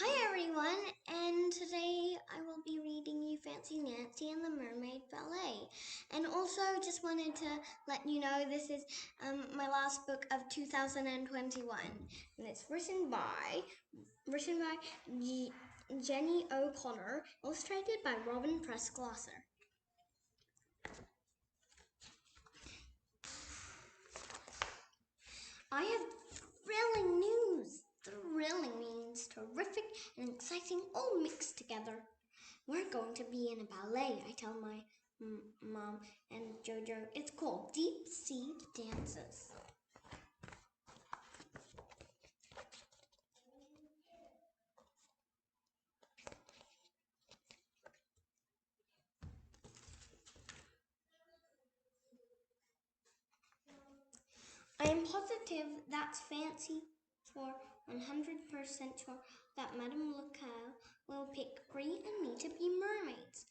Hi everyone, and today I will be reading you Fancy Nancy and the Mermaid Ballet. And also, just wanted to let you know this is my last book of 2021, and it's written by Jenny O'Connor, illustrated by Robin Press Glosser. I have thrilling news. Thrilling means terrific and exciting all mixed together. We're going to be in a ballet, I tell my mom and Jojo. It's called Deep Sea Dances. I am positive that's fancy for 100% sure that Madame Lecoeur will pick Bree and me to be mermaids.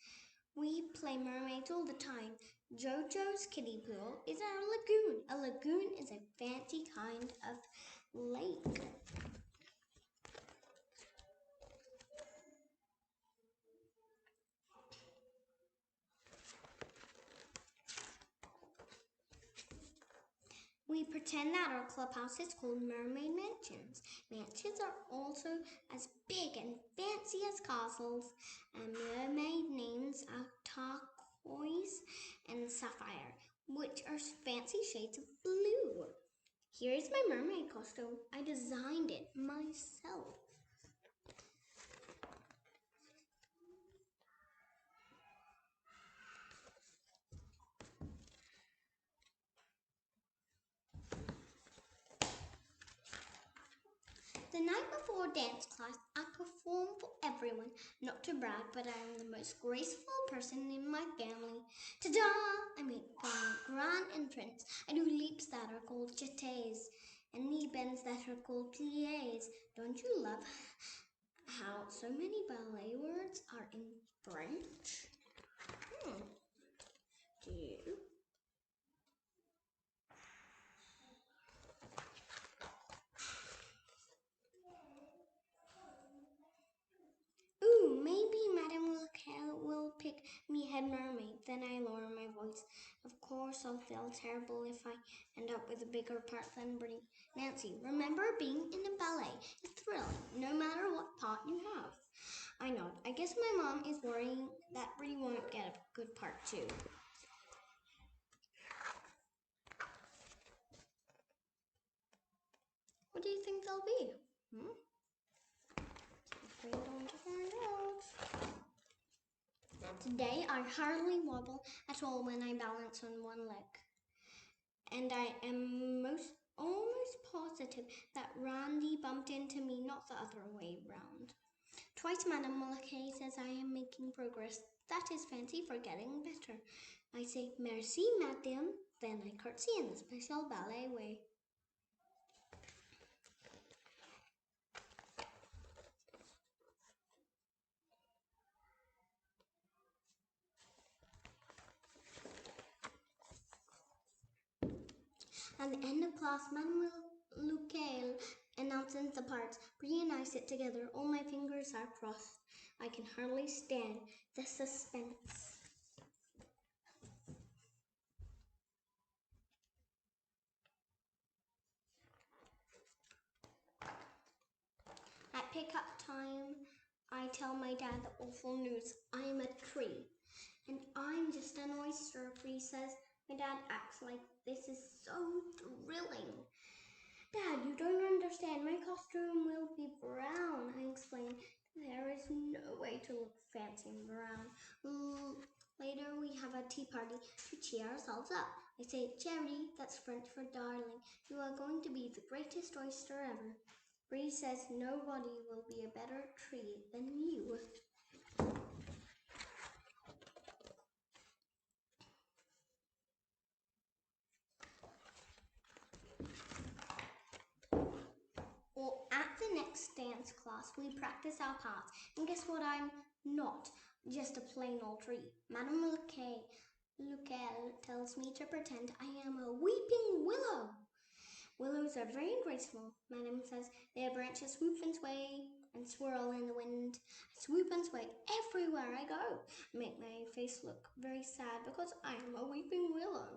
We play mermaids all the time. Jojo's kiddie pool is our lagoon. A lagoon is a fancy kind of lake. We pretend that our clubhouse is called Mermaid Mansions. Mansions are also as big and fancy as castles. And mermaid names are turquoise and sapphire, which are fancy shades of blue. Here is my mermaid costume. I designed it myself. The night before dance class, I perform for everyone. Not to brag, but I am the most graceful person in my family. Ta-da! I make a grand entrance. I do leaps that are called jetés and knee bends that are called pliés. Don't you love how so many ballet words are in French? Do you? Ooh, maybe Madame will pick me head mermaid. Then I lower my voice. Of course, I'll feel terrible if I end up with a bigger part than Brie. Nancy, remember being in a ballet is thrilling, no matter what part you have. I know. I guess my mom is worrying that Brie won't get a good part too. What do you think they'll be? We're going to find out. Today, I hardly wobble at all when I balance on one leg. And I am almost positive that Randy bumped into me, not the other way round. Twice Madame Malaquet says I am making progress. That is fancy for getting better. I say, merci, madame, then I curtsy in the special ballet way. At the end of class, Madame Lucaille announces the parts. Brie and I sit together. All my fingers are crossed. I can hardly stand the suspense. At pickup time, I tell my dad the awful news. I'm a tree. And I'm just an oyster, Bree says. My dad acts like this is so thrilling. Dad, you don't understand. My costume will be brown, I explain. There is no way to look fancy in brown. Later, we have a tea party to cheer ourselves up. I say, Jerry, that's French for darling. You are going to be the greatest oyster ever. Bree says nobody will be a better tree than you. Well, at the next dance class, we practice our parts. And guess what? I'm not just a plain old tree. Madame Lucaille tells me to pretend I am a weeping willow. Willows are very graceful, Madam says. Their branches swoop and sway and swirl in the wind. I swoop and sway everywhere I go. I make my face look very sad because I am a weeping willow.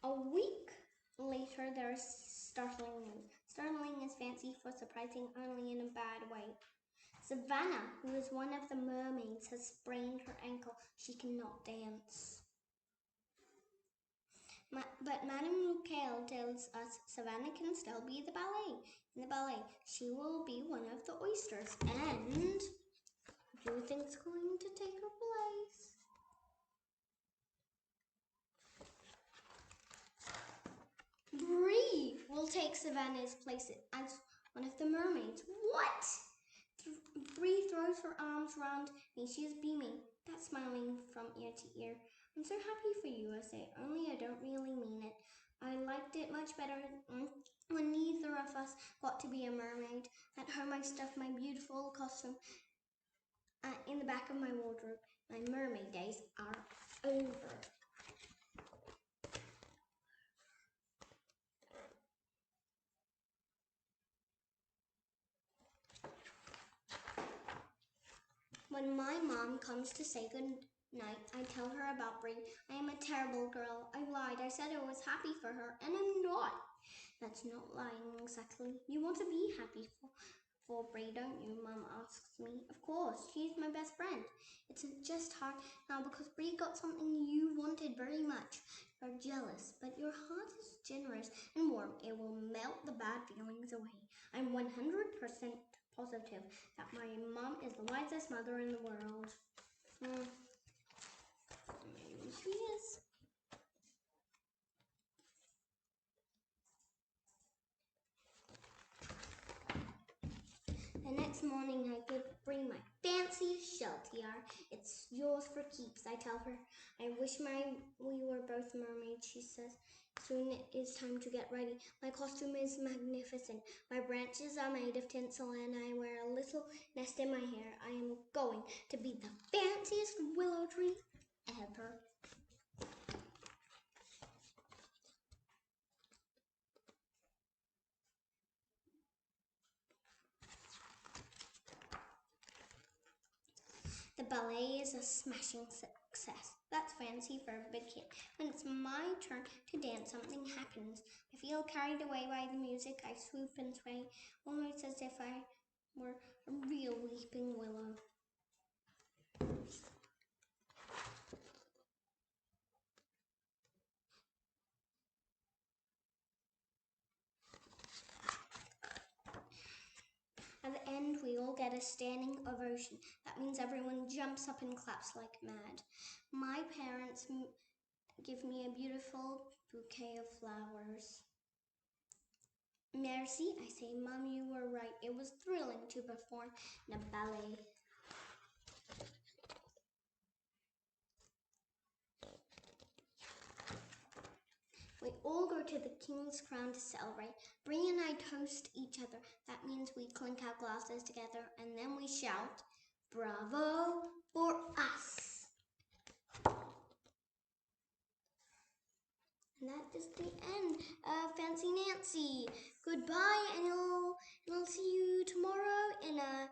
A week later, there's startling news. Startling is fancy for surprising only in a bad way. Savannah, who is one of the mermaids, has sprained her ankle. She cannot dance. But Madame Lucale tells us Savannah can still be the ballet. In the ballet, she will be one of the oysters. And who do you think's going to take her place? Bree will take Savannah's place as one of the mermaids. What? Bree throws her arms around me. She is beaming, that's smiling from ear to ear. I'm so happy for you, I say, only I don't really mean it. I liked it much better when neither of us got to be a mermaid. At home I stuffed my beautiful costume in the back of my wardrobe. My mermaid days are over. When my mom comes to say good night, I tell her about Bree. I am a terrible girl. I lied. I said I was happy for her, and I'm not. That's not lying exactly. You want to be happy for Bree, don't you? Mom asks me. Of course, she's my best friend. It's just hard now because Bree got something you wanted very much. You're jealous, but your heart is generous and warm. It will melt the bad feelings away. I'm 100% positive that my mom is the wisest mother in the world. Maybe she is. The next morning, I give Bree my fanciest shell tiara. It's yours for keeps, I tell her. I wish we were both mermaids, she says. Soon it is time to get ready. My costume is magnificent. My branches are made of tinsel and I wear a little nest in my hair. I am going to be the fanciest willow tree ever. The ballet is a smashing success. That's fancy for a big kid. When it's my turn to dance, something happens. I feel carried away by the music. I swoop and sway, almost as if I were a real weeping willow. At the end, we all get a standing ovation. That means everyone jumps up and claps like mad. My parents give me a beautiful bouquet of flowers. Merci, I say, Mom, you were right. It was thrilling to perform in a ballet. We all go to the King's Crown to celebrate. Bree and I toast each other. That means we clink our glasses together and then we shout, Bravo for us! And that is the end of Fancy Nancy. Goodbye, and I'll see you tomorrow in a